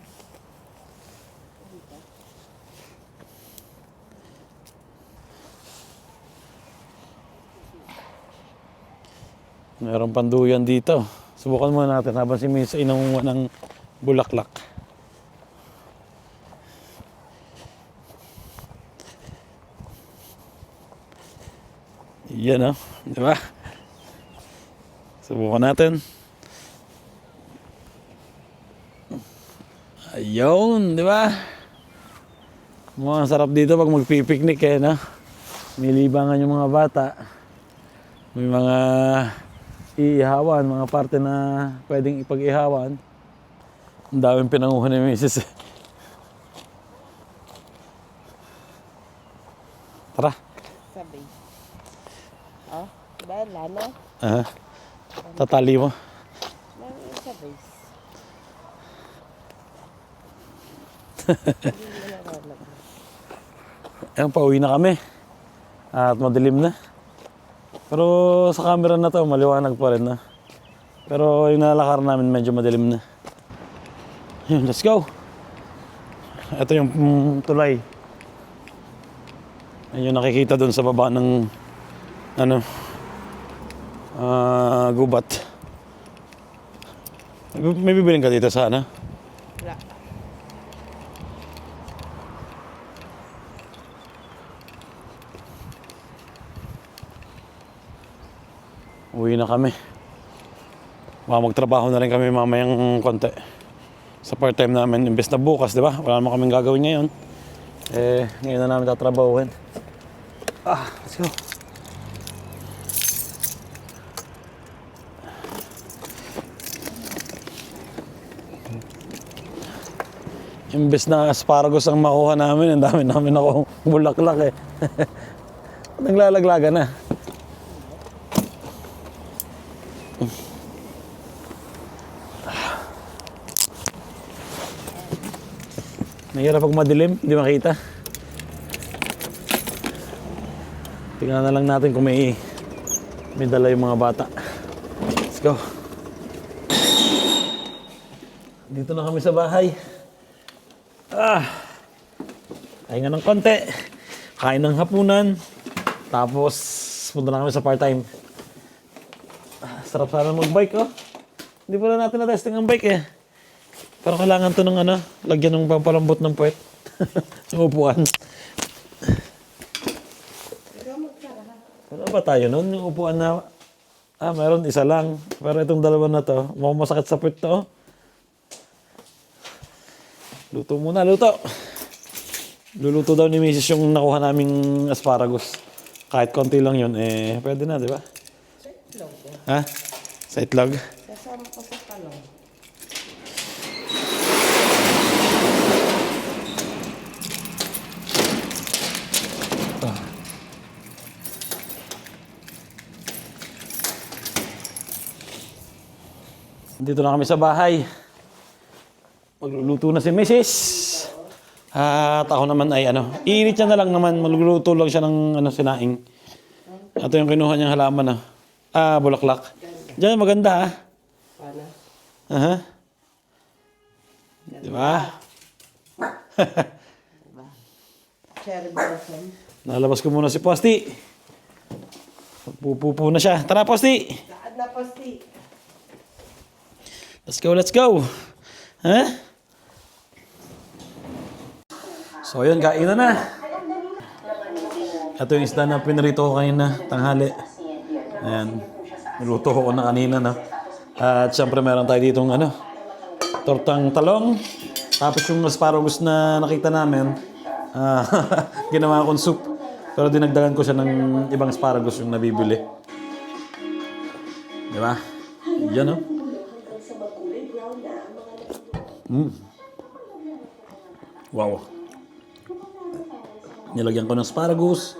Mayroong panduyan dito. Subukan muna natin habang si Misa inunguha ng bulaklak. Yan oh, di ba? Subukan natin. Ayun, di ba? Mukhang sarap dito pag magpipiknik eh, no? Nilibangan yung mga bata. May mga iihawan, mga parte na pwedeng ipag-ihawan. Ang daming pinanguha ni Mrs. Tara. Sabi. Oh, bala, no? Aha. Tatali mo. Meron sa base. Ayun, pauwi na kami. At madilim na. Pero sa camera na to, maliwanag pa rin na. Pero yung nalakaran namin medyo madilim na. Ayun, let's go. Ito yung tulay. Ayun yung nakikita doon sa baba ng gubat. May bibiling ka dito sana? Wala. Uwi na kami. Baka magtrabaho na rin kami mamayang konti. Sa part-time namin, imbes na bukas, di ba? Wala naman kaming gagawin ngayon. Ngayon na namin tatrabahuhin. Let's go. Imbes na asparagus ang makuha namin, ang dami namin ako bulaklak eh. Naglalaglaga na. Mahirap pag madilim, hindi makita. Tingnan na lang natin kung may dala yung mga bata. Let's go. Dito na kami sa bahay. Pahinga ng konti. Kain ng hapunan. Tapos, punta na kami sa part-time. Sarap sana mag-bike, oh. Hindi pala natin na-testing ang bike, eh. Pero kailangan to ng lagyan ng pampalambot ng puwet. Yung upuan. Ano ba tayo nun? Yung upuan na... mayroon isa lang. Pero itong dalawa na to, mukhang masakit sa puwet to, oh. Luto muna, luto. Luluto daw ni Mrs. yung nakuha naming asparagus. Kahit konti lang yun, pwede na, di ba? Sa itlog. Ha? Sa itlog? Sasama ko sa talong. Dito na kami sa bahay. Magluluto na si Mrs. At ako naman ay iinit niya na lang naman. Magluluto lang siya ng sinaing. Ito yung kinuha niyang halaman bulaklak. Diyan maganda Paano? Aha. Diba? Cherry blossom. Nalabas ko muna si Posti. Pupupo na siya. Tara, Posti! Saan na po si... Let's go, let's go! Ha? So, yun, kainan na. Ito yung isda na pinarito ko kanina, tanghali. Ayan. Niluto ko na kanina, no? At syempre, meron tayo ditong, tortang talong. Tapos yung asparagus na nakita namin, ginawa kong soup. Pero dinagdagan ko siya ng ibang asparagus yung nabibili. Di ba? Yan, no? Wow. Nilagyan ko ng asparagus,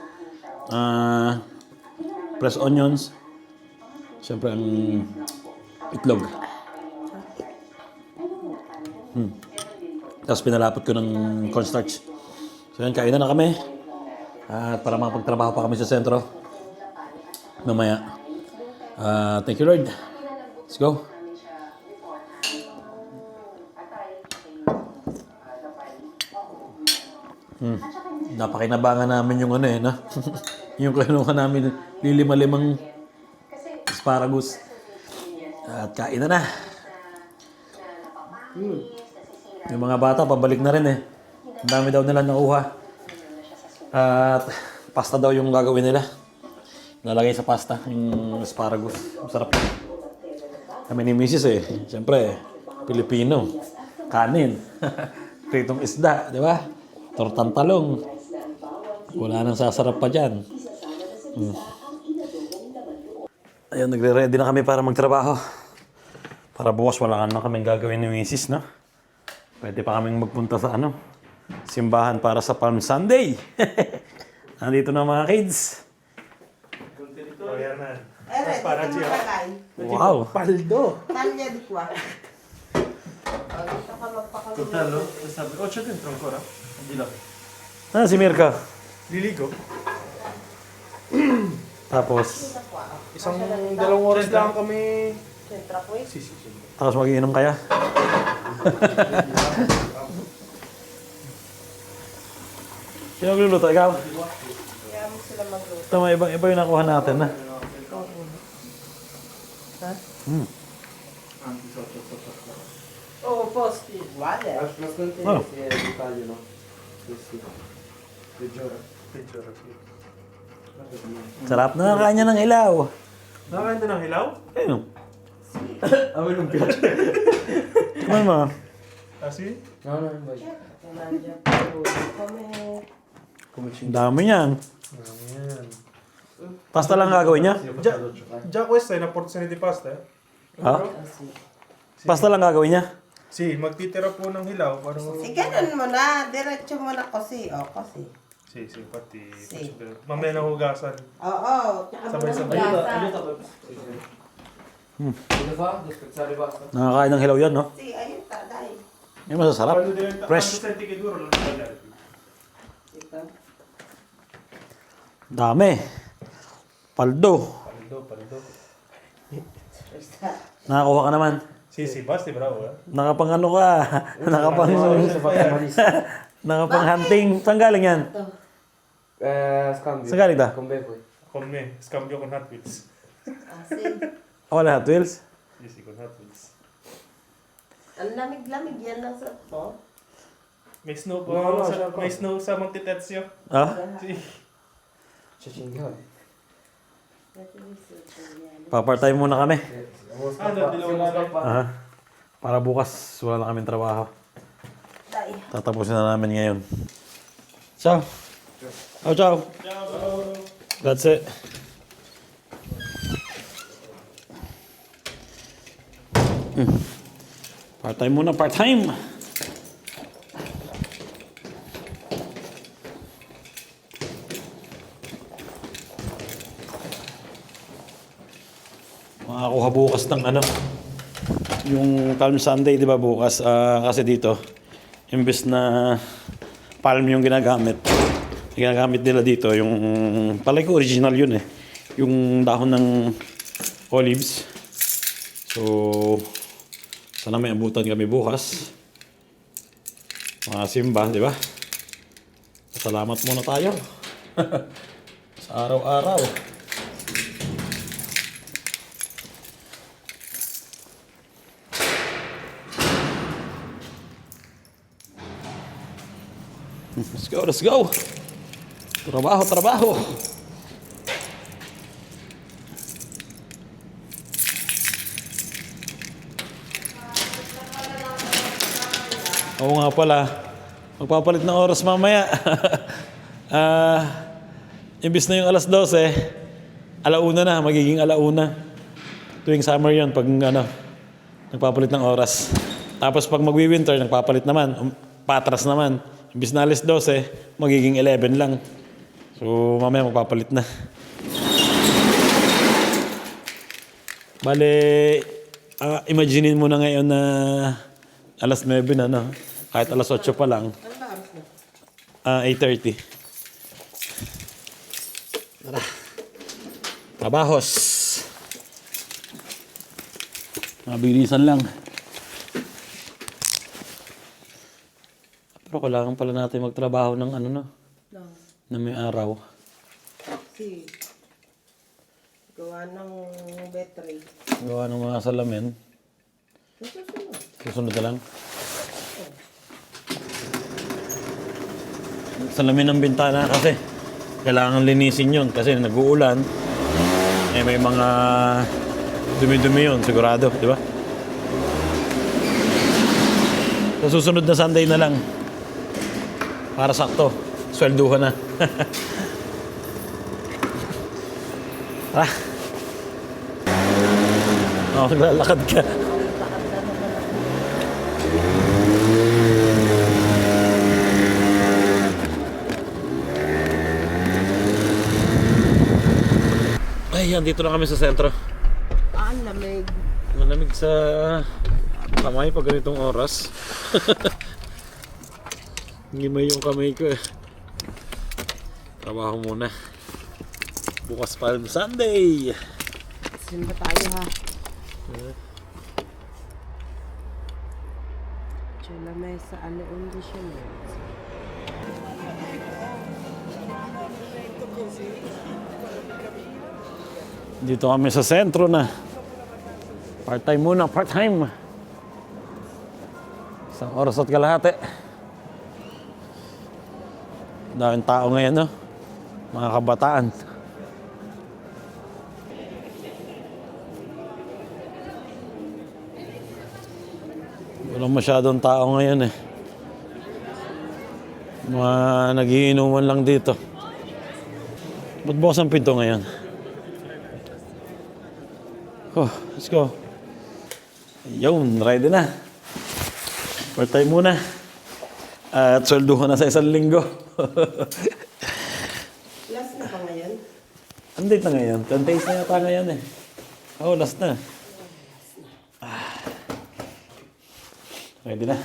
pressed onions, siyempre ang itlog. Tapos pinalapot ko ng cornstarch. So yan, kainan na kami. At para makapagtrabaho pa kami sa sentro. Mamaya. Thank you, Lord. Let's go. Napakinabangan namin yung no? Yung kinuha namin, lilima-limang asparagus. At kain na. Yung mga bata, pabalik na rin Ang dami daw nila nakuha. At pasta daw yung gagawin nila. Nalagay sa pasta, yung asparagus. Masarap. Kami ni Mrs. Siyempre, Pilipino. Kanin. Pritong isda, di ba? Tortang talong. Wala nang sasarap pa dyan. Ayun, nagre-ready na kami para magtrabaho. Para bukas wala na kaming gagawin ni Mrs. no? Pwede pa kaming magpunta sa simbahan para sa Palm Sunday. Nandito na mga kids. Para siya. Wow. Paldo! Taglia di qua. Dito ka magpakaluto. Coltello? Sabi, c'è dentro ancora? Di là. Si Mirka. Liligo? Tapos, Isang dalawang oras lang kami... Sentra po tapos mag-iinom kaya? Sino magluluto? Ikaw? Kaya mo sila magluto. Ito, may iba yung nakuha natin na. Ha? Oh, posti. Guarda. Mas non ti Oh. dettaglio, no? Questi. Peggiora. Sarap na kanya ng ilaw. Nakakain din ng hilaw? Ayun. Amin ng piace. Kumain mo. Asi? No, no, non voglio. Mangia più come... Come ci... Ang dami niyan. Ayan. Pasta lang gagawin niya? Già questa è una porzione di pasta, eh? Ha? Pasta lang gagawin niya? Sì, magtitira po ng hilaw para Eh, ganun mo na. Diretso mo na kasi. O, kasi. Sì, sì, infatti Sì. mamaya nahugasan. Oo. Sabay-sabay. Cosa fa? Devo spezzare basta? Nakakain ng hilaw yan, no? Si, ayun ta, dahil. Yung masasarap. Fresh. Quando senti che è duro, lo tagliare. Ito. Dami. Paldo. Paldo. Nakakuha ka naman. Si Basti, bravo. Nakapang ano ka. Nakapang hunting. Saan galing yan? Scambio. Saan galing ta? Combe po. Come, scambio con Hot Wheels. Wala Hot Wheels? Si con Hot Wheels. Ang lamig-lamig yan lang sa to. May snow po. No, May snow sa Monte Tetsio. Ah? Chichingan. Papart-time muna kami. Dilaw. Para bukas wala na kaming trabaho. Day. Tatapusin na namin ngayon. Ciao. Oh, ciao. That's it. Part-time muna, part-time. Makakuha bukas ng ano, yung Palm Sunday, di ba bukas? Kasi dito, imbes na palm yung ginagamit nila dito, yung palay ko original yun eh. Yung dahon ng olives. So, sana may abutan kami bukas. Mga simba, di ba? Salamat muna tayo. Sa araw-araw. Let's go. Trabaho, trabaho. Oo nga pala. Magpapalit ng oras mamaya. Imbis na yung alas 12, alauna na, magiging alauna. Tuwing summer yon pag ano, nagpapalit ng oras. Tapos pag magwi-winter, nagpapalit naman, patras naman. Imbis na alas 12, magiging 11 lang. So mamaya magpapalit na. Bale, imaginein mo na ngayon na alas 9 na, no? Kahit alas 8 pa lang. 8:30. Tara. Trabahos. Mabilisan lang. Pero kailangan pala natin magtrabaho ng ano, no? Na may araw. Si. Gawa ng battery. Gawa ng mga salamin. Susunod na lang. Salamin ng bintana kasi kailangan linisin yun kasi nag-uulan. Eh may mga dumi-dumi yun sigurado, di ba? Sa susunod na Sunday na lang. Para sakto. Swelduhan na. Tara. Naglalakad ka. Ay, andito na kami sa sentro. Ang lamig. Malamig sa kamay pag ganitong oras. Ngimay yung kamay ko eh. Trabaho muna. Bukas Palm Sunday. Simba tayo ha. Chula mesa alle 11. Dito kami sa sentro na. Part-time muna, part-time. Isang oras at kalahati. Daming tao ngayon, no? Mga kabataan. Walang masyadong tao ngayon eh. Mga nagiinuman lang dito. Ba't bukas ang pinto ngayon? Oh, let's go. Yun, ready na. Part-time muna. At swelduhan na sa isang linggo. Last na pa ngayon? Ang date na ngayon? 10 days na yata ngayon eh. Oh, last na. Ready na.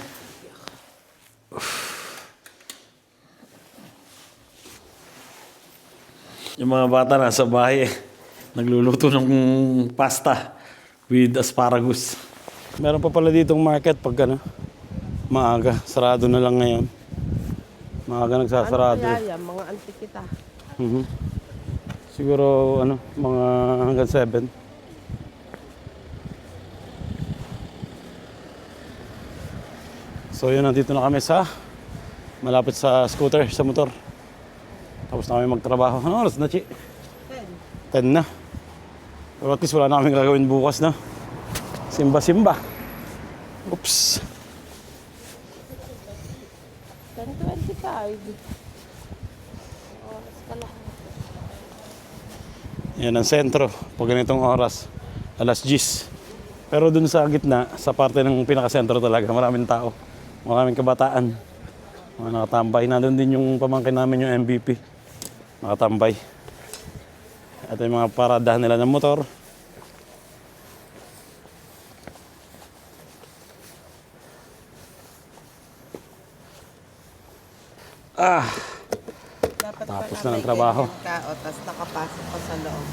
Yung mga bata nasa bahay eh. Nagluluto ng pasta with asparagus. Meron pa pala ditong market pag ano, maaga. Sarado na lang ngayon. Maaga nagsasarado. Ano kaya yan? Mga antikita. Mhm. Siguro ano, mga hanggang 7. So yun, nandito na kami sa malapit sa scooter, sa motor. Tapos na kami magtrabaho. Ano oras na, Chi? 10 na. Pero at least wala na kaming gagawin bukas na. Simba-simba. Oops. 10:25. Oras ka lang. Yan ang sentro. Pag ganitong oras, alas 10. Pero dun sa gitna, sa parte ng pinakasentro talaga, maraming tao. Maraming kabataan. Mga nakatambay. Nandun din yung pamangkin namin, yung MVP. Nakatambay. Ito yung mga paradahan nila ng motor. Dapat Tapos pala na ng may trabaho. ganyan ka, o tas nakapasok ka sa loob.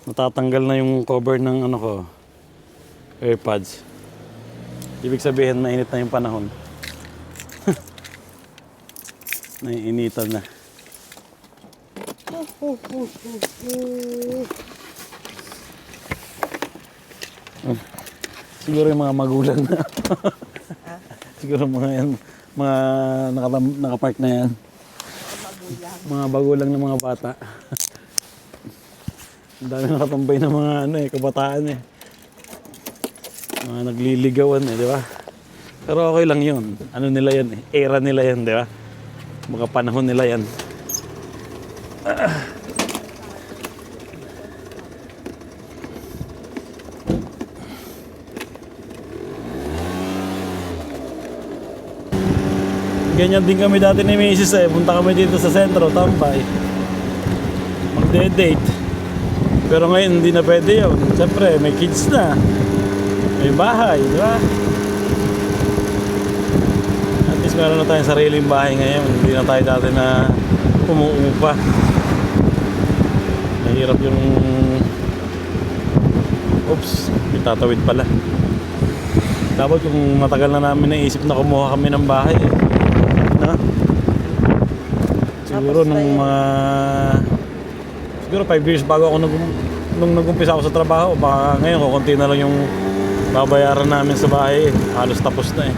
Natatanggal na yung cover ng ano ko, AirPods. Ibig sabihin, mainit na yung panahon. Naiinitan na. Siguro yung mga magulang na. Siguro mga yan, mga nakapark na yan. Mga bagulang ng mga bata. Ang dami nakatambay ng mga ano eh, kabataan eh. Mga nagliligawan eh, di ba? Pero okay lang yun. Ano nila yan eh, era nila yan, di ba? Mga panahon nila yan. Ganyan din kami dati ni Mrs. eh. Punta kami dito sa sentro, tambay. Magde-date. Pero ngayon hindi na pwede yun. Siyempre, may kids na. May bahay, di ba? At least meron na tayong sariling bahay ngayon. Hindi na tayo dati na umuupa. Mahirap yung... Oops, may tatawid pala. Dapat kung matagal na namin naisip na kumuha kami ng bahay eh. Na? Siguro nung mga... siguro 5 years bago ako nung nag-umpisa ako sa trabaho, baka ngayon kukunti na lang yung babayaran namin sa bahay. Halos tapos na eh.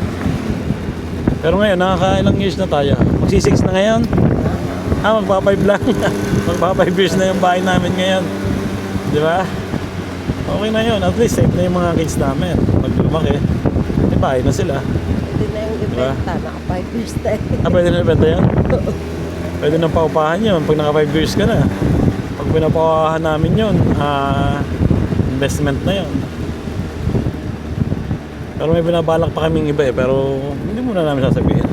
Pero ngayon, nakakailang years na tayo. Magsi-6 na ngayon. Magpa-5 lang. Magpa-5 years na yung bahay namin ngayon. Di ba? Okay na yun. At least safe na yung mga kids namin. Pag lumaki, may bahay na sila. Hindi na yung ibenta, naka 5 years na eh. Pwede na ibenta yan? Pwede nang paupahan yun pag naka 5 years ka na. Pag pinapaupahan namin yun, investment na yun. Pero may binabalak pa kaming iba eh, pero hindi muna namin sasabihin.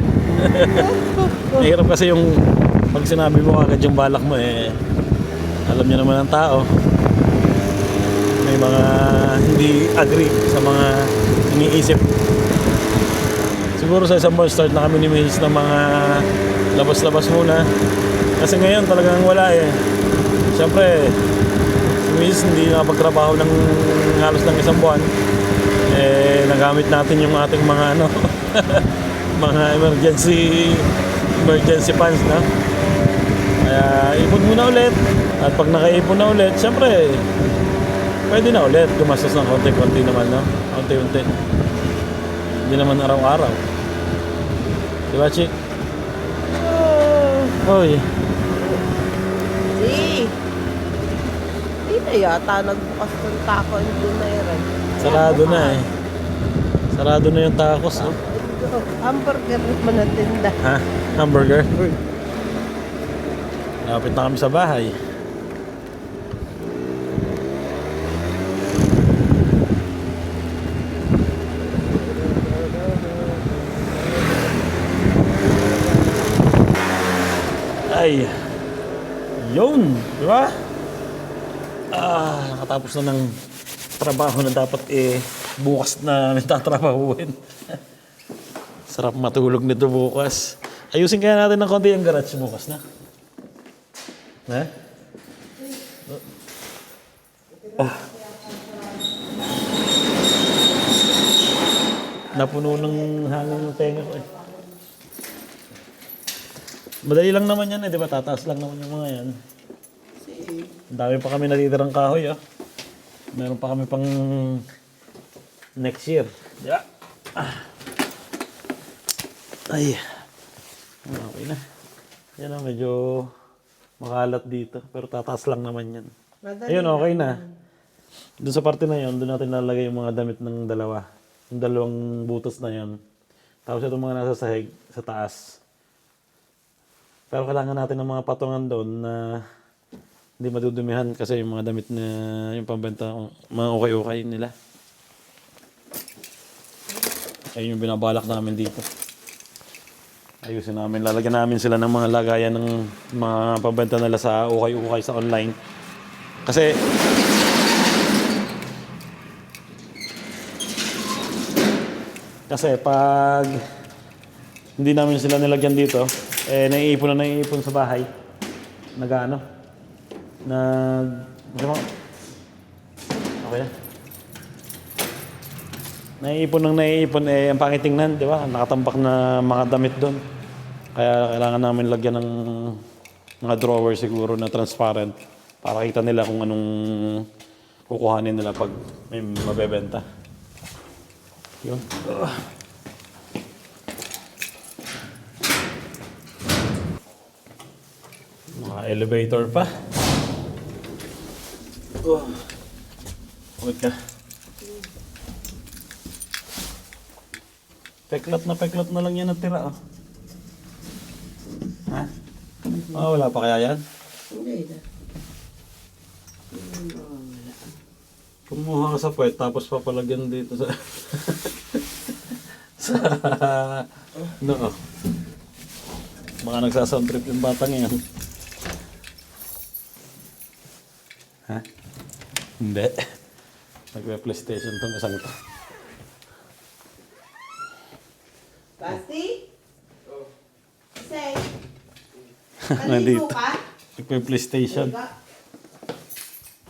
Mahirap kasi yung pag sinabi mo agad yung balak mo eh, alam niyo naman ang tao. May mga hindi agree sa mga iniisip. Siguro sa isang buwan start na kami ni Mrs. ng mga labas-labas muna. Kasi ngayon talagang wala eh. Siyempre, si Mrs. hindi nakapagtrabaho ng halos ng isang buwan. Eh, nagamit natin yung ating mga ano, mga emergency funds na. Kaya ipon muna ulit. At pag nakaipon na ulit, siyempre, pwede na ulit. Gumastos ng konti-konti naman, no? Konti-unti. Hindi naman araw-araw. Diba, Chi? Oy. Hindi na yata nagbukas ng tako yung Dunayran. Sarado na eh. Sarado na yung tacos, oh. Hamburger naman ang tinda. Ha? Hamburger? Lapit na kami sa bahay. Ay. Yun, di ba? Nakatapos na ng trabaho na dapat bukas na nagtatrabahuin. Sarap matulog nito bukas. Ayusin kaya natin ng konti yung garage bukas na. Ha? Napuno ng hangin ng tenga ko eh. Madali lang naman yan eh, di ba? Tataas lang naman yung mga yan. Ang dami pa kami natitirang kahoy ah. Meron pa kami pang next year. Yeah. Ay. Okay na. Yan na, medyo makalat dito. Pero tataas lang naman yan. Ayun, okay na. Doon sa parte na yun, doon natin lalagay yung mga damit ng dalawa. Yung dalawang butas na yun. Tapos itong mga nasa sahig, sa taas. Pero kailangan natin ng mga patungan doon na hindi madudumihan kasi yung mga damit na yung pambenta, mga okay-okay nila. Ayun yung binabalak namin dito. Ayusin namin, lalagyan namin sila ng mga lagayan ng mga pambenta nila sa okay-okay sa online. Kasi pag hindi namin sila nilagyan dito, eh naiipon sa bahay. Okay na. Naiipon eh ang pangit tingnan, di ba? Nakatambak na mga damit doon. Kaya kailangan namin lagyan ng mga drawer siguro na transparent para kita nila kung anong kukuhanin nila pag may mabebenta. Yun. Mga elevator pa. Wait ka. Peklat na lang yan natira, oh. Ha? Wala pa kaya yan? Hindi na. Kumuha ka sa puwet, tapos papalagyan dito sa... Mga nagsasound trip yung batang yan. Ha? Hindi. Nagpe-PlayStation tong isang ito. Basti? Say. Nandito. Nandito ka? Nagpe-PlayStation.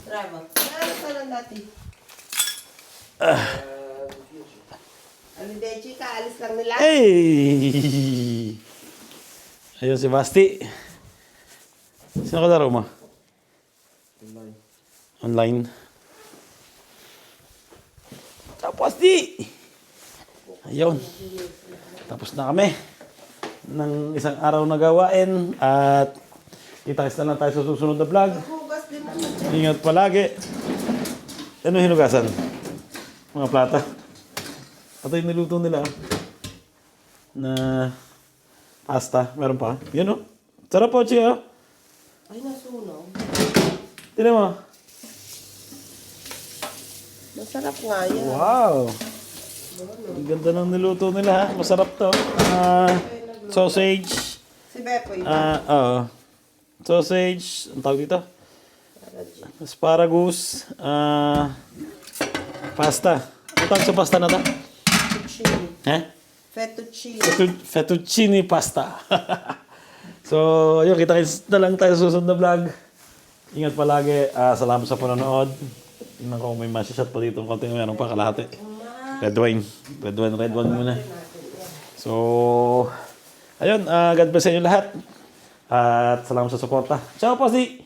Bravo. Ano ka lang dati? Ano Dechi ka? Alis lang nila? Hey! Ayun si Basti. Sino ka laro mo? Online. Tapos di! Ayun. Tapos na kami ng isang araw na gawain at kita-kits na lang tayo sa susunod na vlog. Hugas din naman. Ingat palagi. Ano hinugasan? Mga plata. Ito yung niluto nila na pasta. Meron pa. Yun o. Sarap po, Chia. Ay, nasunog. Tinan mo. Masarap nga yan. Wow. Ang ganda ng niluto nila ha. Masarap to. Sausage. Si Beppo yun. Oo. Sausage. Ang tawag dito? Asparagus. Pasta. Ang tawag sa pasta na to? Fettuccine. Fettuccine. Fettuccine pasta. So, yun. Kita-kits na lang tayo sa susunod na vlog. Ingat palagi. Salamat sa panonood. Tingnan ko kung may masishot pa dito. Konti meron pa kalahati. Red wine muna. So, ayun, God bless sa inyo lahat. At salamat sa suporta. Ciao po, si!